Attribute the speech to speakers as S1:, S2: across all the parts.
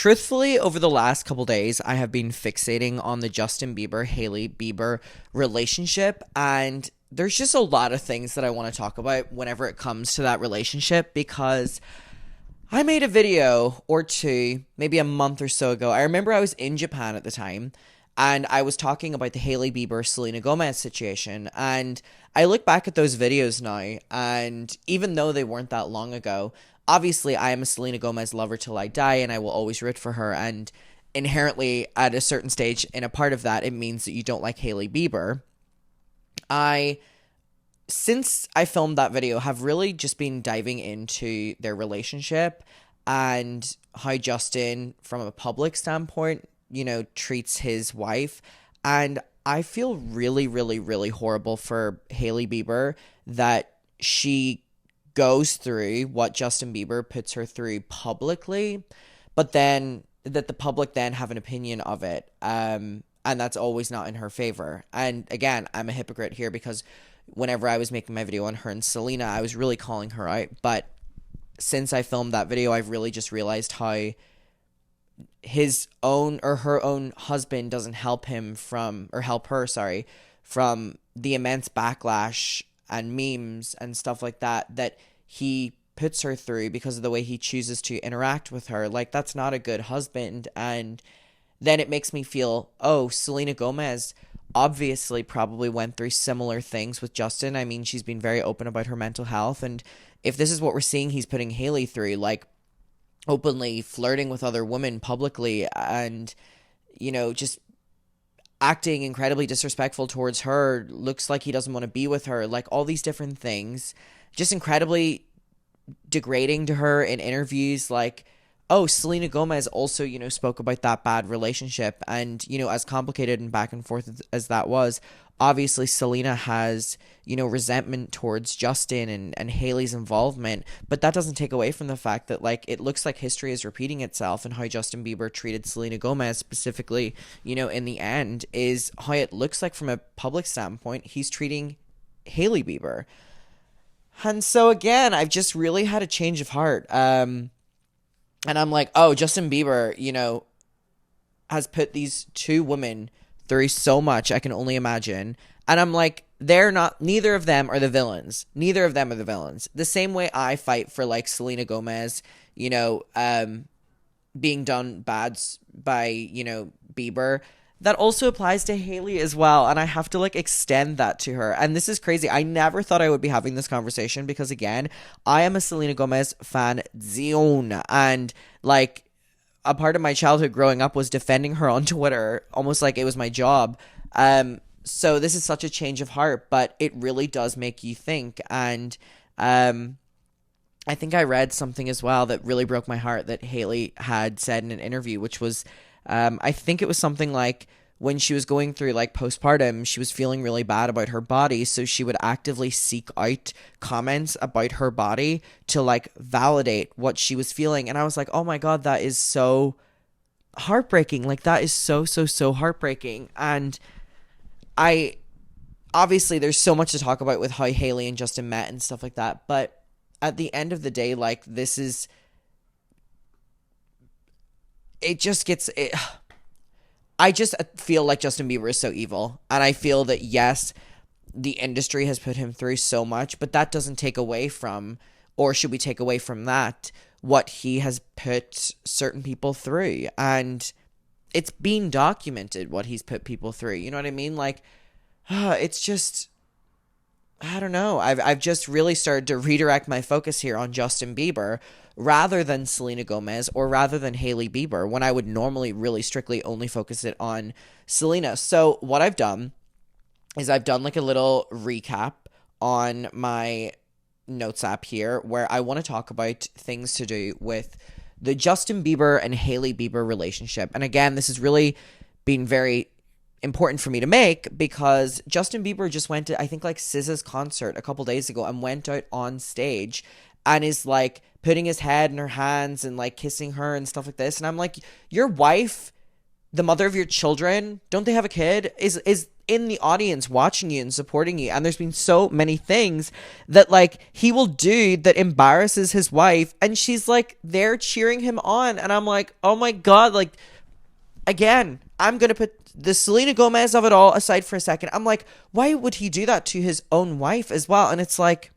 S1: Truthfully, over the last couple days, I have been fixating on the Justin Bieber, Hailey Bieber relationship, and there's just a lot of things that I want to talk about whenever it comes to that relationship because I made a video or two, maybe a month or so ago. I remember I was in Japan at the time, and I was talking about the Hailey Bieber Selena Gomez situation, and I look back at those videos now, and even though they weren't that long ago, obviously I am a Selena Gomez lover till I die, and I will always root for her, and inherently at a certain stage in a part of that, it means that you don't like Hailey Bieber. I Since I filmed that video, have really just been diving into their relationship and how Justin, from a public standpoint, treats his wife. And I feel really, really, really horrible for Hailey Bieber that she goes through what Justin Bieber puts her through publicly, but then that the public then have an opinion of it. And that's always not in her favor. And again, I'm a hypocrite here because whenever I was making my video on her and Selena, I was really calling her out. But since I filmed that video, I've really just realized how his own or her own husband doesn't help him from, or help her, sorry, from the immense backlash and memes and stuff like that he puts her through because of the way he chooses to interact with her. Like, that's not a good husband. And then it makes me feel, oh, Selena Gomez obviously probably went through similar things with Justin. I mean, she's been very open about her mental health. And if this is what we're seeing he's putting Hailey through, like openly flirting with other women publicly and, just acting incredibly disrespectful towards her, looks like he doesn't want to be with her, like all these different things, just incredibly degrading to her in interviews. Like, oh, Selena Gomez also, spoke about that bad relationship. And, as complicated and back and forth as that was, obviously Selena has, resentment towards Justin and Hailey's involvement. But that doesn't take away from the fact that, like, it looks like history is repeating itself, and how Justin Bieber treated Selena Gomez specifically, in the end, is how it looks like from a public standpoint, he's treating Hailey Bieber. And so, again, I've just really had a change of heart. And I'm like, oh, Justin Bieber, has put these two women through so much, I can only imagine. And I'm like, neither of them are the villains. Neither of them are the villains. The same way I fight for, like, Selena Gomez, being done bad by, Bieber, that also applies to Hailey as well. And I have to, like, extend that to her. And this is crazy. I never thought I would be having this conversation because, again, I am a Selena Gomez fan zone. And, like, a part of my childhood growing up was defending her on Twitter, almost like it was my job. So this is such a change of heart, but it really does make you think. And I think I read something as well that really broke my heart that Hailey had said in an interview, which was, I think it was something like when she was going through, like, postpartum, she was feeling really bad about her body, so she would actively seek out comments about her body to, like, validate what she was feeling. And I was like, oh my God, that is so heartbreaking. Like, that is so, so, so heartbreaking. And obviously there's so much to talk about with how Hailey and Justin met and stuff like that, but at the end of the day, like, I just feel like Justin Bieber is so evil. And I feel that, yes, the industry has put him through so much, but that doesn't take away from, or should we take away from that, what he has put certain people through. And it's been documented what he's put people through. You know what I mean? Like, it's just, I don't know. I've just really started to redirect my focus here on Justin Bieber rather than Selena Gomez or rather than Hailey Bieber, when I would normally really strictly only focus it on Selena. So what I've done is I've done, like, a little recap on my notes app here where I want to talk about things to do with the Justin Bieber and Hailey Bieber relationship. And again, this has really been very important for me to make because Justin Bieber just went to, I think, like, SZA's concert a couple days ago and went out on stage and is, like, putting his head in her hands and, like, kissing her and stuff like this. And I'm like, your wife, the mother of your children, don't they have a kid? Is in the audience watching you and supporting you. And there's been so many things that like he will do that embarrasses his wife, and she's like there cheering him on. And I'm like, oh my God, like, again, I'm going to put the Selena Gomez of it all aside for a second. I'm like, why would he do that to his own wife as well? And it's like,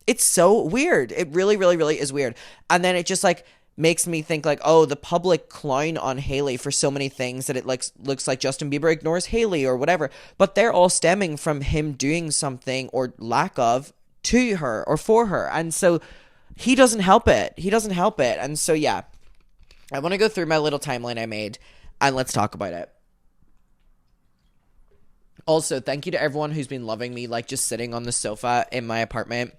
S1: it's so weird. It really, really, really is weird. And then it just like makes me think like, oh, the public clown on Hailey for so many things that it like looks like Justin Bieber ignores Hailey or whatever. But they're all stemming from him doing something or lack of to her or for her. And so he doesn't help it. He doesn't help it. And so, yeah, I want to go through my little timeline I made and let's talk about it. Also, thank you to everyone who's been loving me, like just sitting on the sofa in my apartment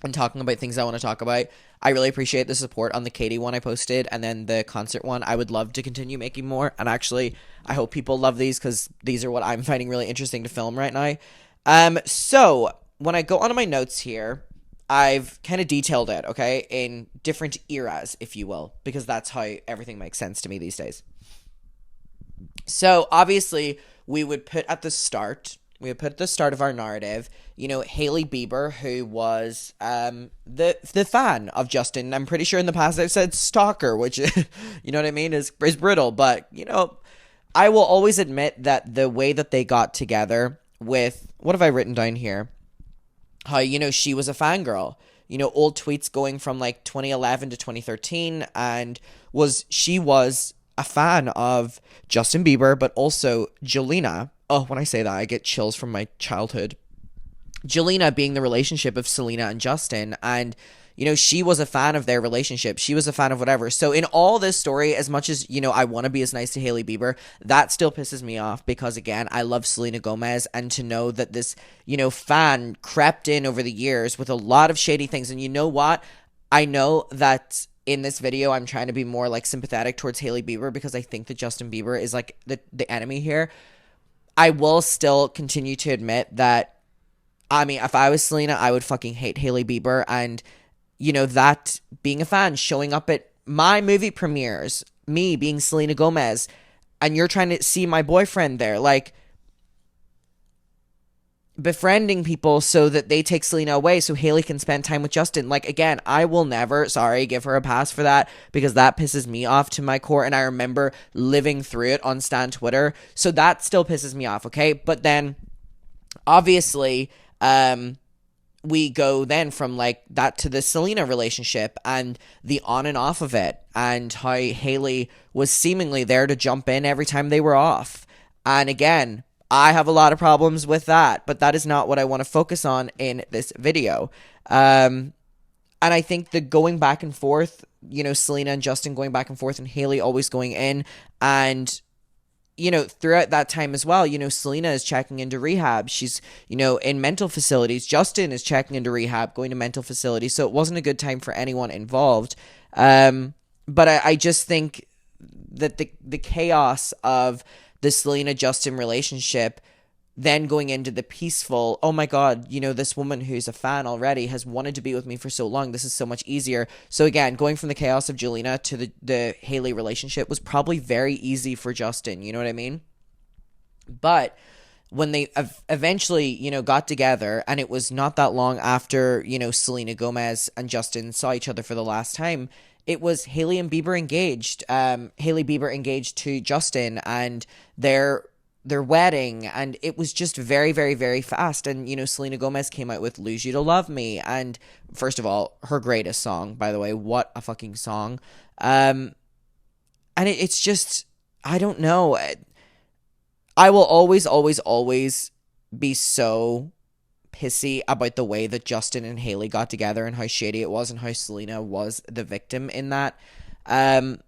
S1: and talking about things I want to talk about. I really appreciate the support on the Katie one I posted and then the concert one. I would love to continue making more. And actually, I hope people love these because these are what I'm finding really interesting to film right now. So when I go onto my notes here, I've kind of detailed it, okay, in different eras, if you will, because that's how everything makes sense to me these days. So obviously, we would put at the start of our narrative, you know, Hailey Bieber, who was the fan of Justin. I'm pretty sure in the past I've said stalker, which, you know what I mean, is brittle. But, you know, I will always admit that the way that they got together with, what have I written down here? How, you know, she was a fangirl. You know, old tweets going from like 2011 to 2013, and she was a fan of Justin Bieber, but also Jolena. Oh, when I say that, I get chills from my childhood. Jolena being the relationship of Selena and Justin. And, you know, she was a fan of their relationship. She was a fan of whatever. So in all this story, as much as, you know, I want to be as nice to Hailey Bieber, that still pisses me off because, again, I love Selena Gomez. And to know that this, you know, fan crept in over the years with a lot of shady things. And you know what? I know that in this video, I'm trying to be more like sympathetic towards Hailey Bieber because I think that Justin Bieber is like the enemy here. I will still continue to admit that, I mean, if I was Selena, I would fucking hate Hailey Bieber. And, you know, that being a fan, showing up at my movie premieres, me being Selena Gomez, and you're trying to see my boyfriend there, like, befriending people so that they take Selena away so Hailey can spend time with Justin. Like, again, I will never, give her a pass for that because that pisses me off to my core, and I remember living through it on Stan Twitter, so that still pisses me off, okay? But then, obviously, we go then from like that to the Selena relationship and the on and off of it, and how Hailey was seemingly there to jump in every time they were off. And again, I have a lot of problems with that, but that is not what I want to focus on in this video. And I think the going back and forth, you know, Selena and Justin going back and forth and Hailey always going in, and, you know, throughout that time as well, you know, Selena is checking into rehab. She's, you know, in mental facilities. Justin is checking into rehab, going to mental facilities. So it wasn't a good time for anyone involved. But I just think that the chaos of the Selena-Justin relationship then going into the peaceful, oh my God, you know, this woman who's a fan already has wanted to be with me for so long. This is so much easier. So again, going from the chaos of Jolena to the Hailey relationship was probably very easy for Justin. You know what I mean? But when they eventually, you know, got together, and it was not that long after, you know, Selena Gomez and Justin saw each other for the last time, it was Hailey and Bieber engaged. Hailey Bieber engaged to Justin, and their wedding, and it was just very, very, very fast. And, you know, Selena Gomez came out with Lose You to Love Me, and first of all, her greatest song, by the way. What a fucking song. And it's just, I don't know. I will always, always, always be so pissy about the way that Justin and Hailey got together and how shady it was and how Selena was the victim in that. But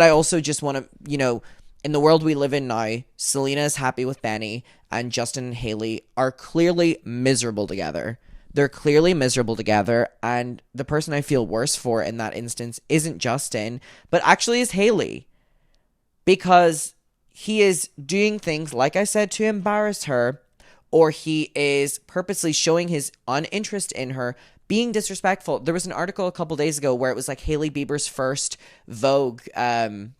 S1: I also just want to, you know, in the world we live in now, Selena is happy with Benny, and Justin and Hailey are clearly miserable together. They're clearly miserable together, and the person I feel worse for in that instance isn't Justin, but actually is Hailey. Because he is doing things, like I said, to embarrass her, or he is purposely showing his uninterest in her, being disrespectful. There was an article a couple days ago where it was like Hailey Bieber's first Vogue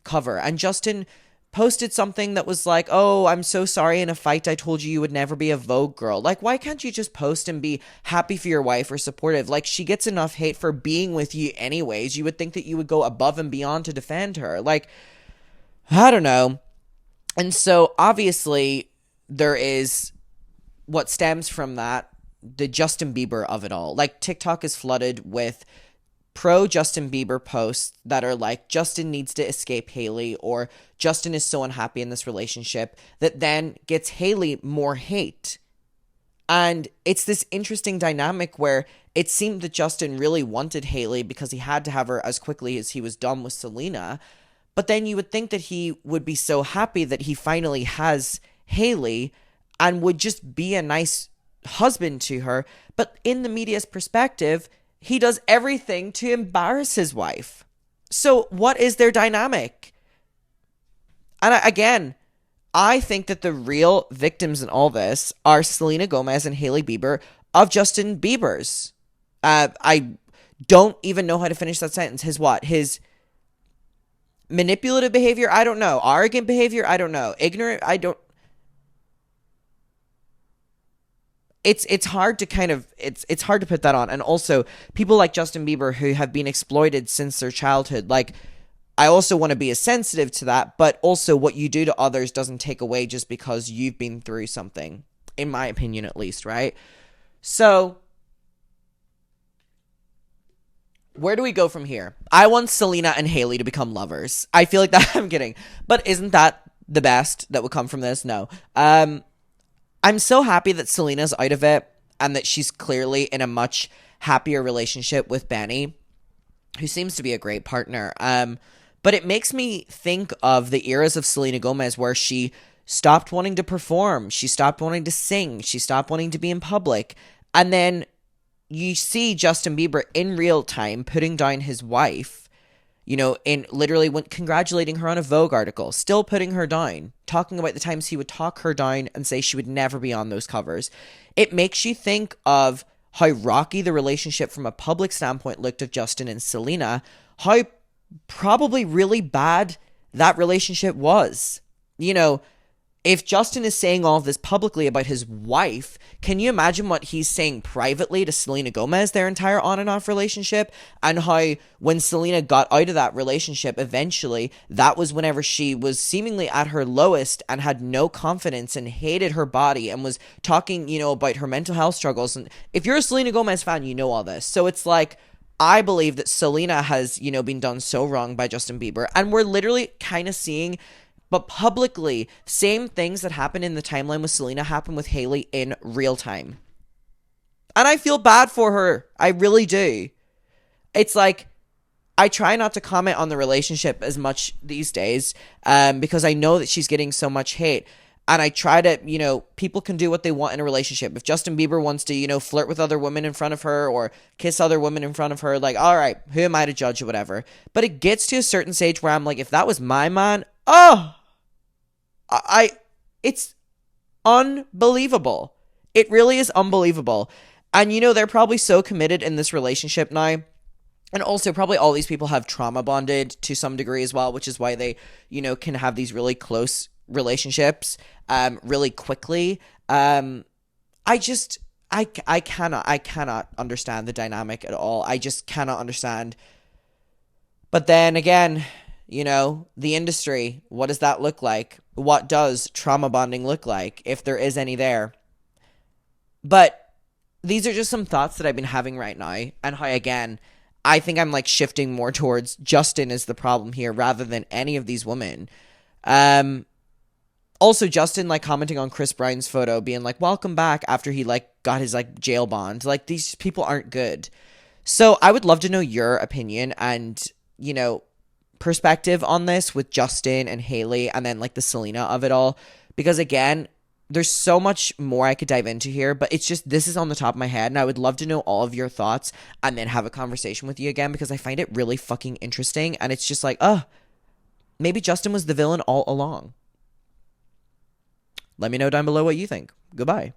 S1: cover, and Justin posted something that was like, oh, I'm so sorry, in a fight I told you you would never be a Vogue girl. Like, why can't you just post and be happy for your wife or supportive? Like, she gets enough hate for being with you anyways. You would think that you would go above and beyond to defend her. Like, I don't know. And so obviously there is what stems from that, the Justin Bieber of it all. Like, TikTok is flooded with pro Justin Bieber posts that are like, Justin needs to escape Hailey, or Justin is so unhappy in this relationship, that then gets Hailey more hate. And it's this interesting dynamic where it seemed that Justin really wanted Hailey because he had to have her as quickly as he was done with Selena. But then you would think that he would be so happy that he finally has Hailey and would just be a nice husband to her. But in the media's perspective, he does everything to embarrass his wife. So what is their dynamic? And again, I think that the real victims in all this are Selena Gomez and Hailey Bieber of Justin Bieber's. I don't even know how to finish that sentence. His what? His manipulative behavior? I don't know. Arrogant behavior? I don't know. Ignorant? I don't. It's hard to kind of it's hard to put that on. And also people like Justin Bieber who have been exploited since their childhood. Like, I also want to be as sensitive to that, but also what you do to others doesn't take away just because you've been through something, in my opinion at least, right? So where do we go from here? I want Selena and Hailey to become lovers. I feel like that I'm kidding. But isn't that the best that would come from this? No. I'm so happy that Selena's out of it and that she's clearly in a much happier relationship with Benny, who seems to be a great partner. But it makes me think of the eras of Selena Gomez where she stopped wanting to perform, she stopped wanting to sing, she stopped wanting to be in public. And then you see Justin Bieber in real time putting down his wife, you know, in literally congratulating her on a Vogue article, still putting her down, talking about the times he would talk her down and say she would never be on those covers. It makes you think of how rocky the relationship from a public standpoint looked of Justin and Selena, how probably really bad that relationship was. You know, if Justin is saying all of this publicly about his wife, can you imagine what he's saying privately to Selena Gomez, their entire on and off relationship? And how when Selena got out of that relationship eventually, that was whenever she was seemingly at her lowest and had no confidence and hated her body and was talking, you know, about her mental health struggles. And if you're a Selena Gomez fan, you know all this. So it's like, I believe that Selena has, you know, been done so wrong by Justin Bieber. And we're literally kind of seeing, but publicly, same things that happened in the timeline with Selena happen with Hailey in real time. And I feel bad for her. I really do. It's like, I try not to comment on the relationship as much these days because I know that she's getting so much hate. And I try to, you know, people can do what they want in a relationship. If Justin Bieber wants to, you know, flirt with other women in front of her or kiss other women in front of her, like, all right, who am I to judge or whatever? But it gets to a certain stage where I'm like, if that was my man, it's unbelievable. It really is unbelievable. And, you know, they're probably so committed in this relationship now. And also probably all these people have trauma bonded to some degree as well, which is why they, you know, can have these really close relationships really quickly. I cannot understand the dynamic at all. I just cannot understand. But then again, you know, the industry, what does that look like? What does trauma bonding look like, if there is any there? But these are just some thoughts that I've been having right now, and how, again, I think I'm like shifting more towards Justin is the problem here rather than any of these women. Also, Justin like commenting on Chris Brown's photo, being like, welcome back, after he like got his like jail bond. Like, these people aren't good. So I would love to know your opinion and, you know, perspective on this with Justin and Hailey and then like the Selena of it all. Because again, there's so much more I could dive into here, but it's just, this is on the top of my head, and I would love to know all of your thoughts and then have a conversation with you again, because I find it really fucking interesting. And it's just like, maybe Justin was the villain all along. Let me know down below what you think. Goodbye.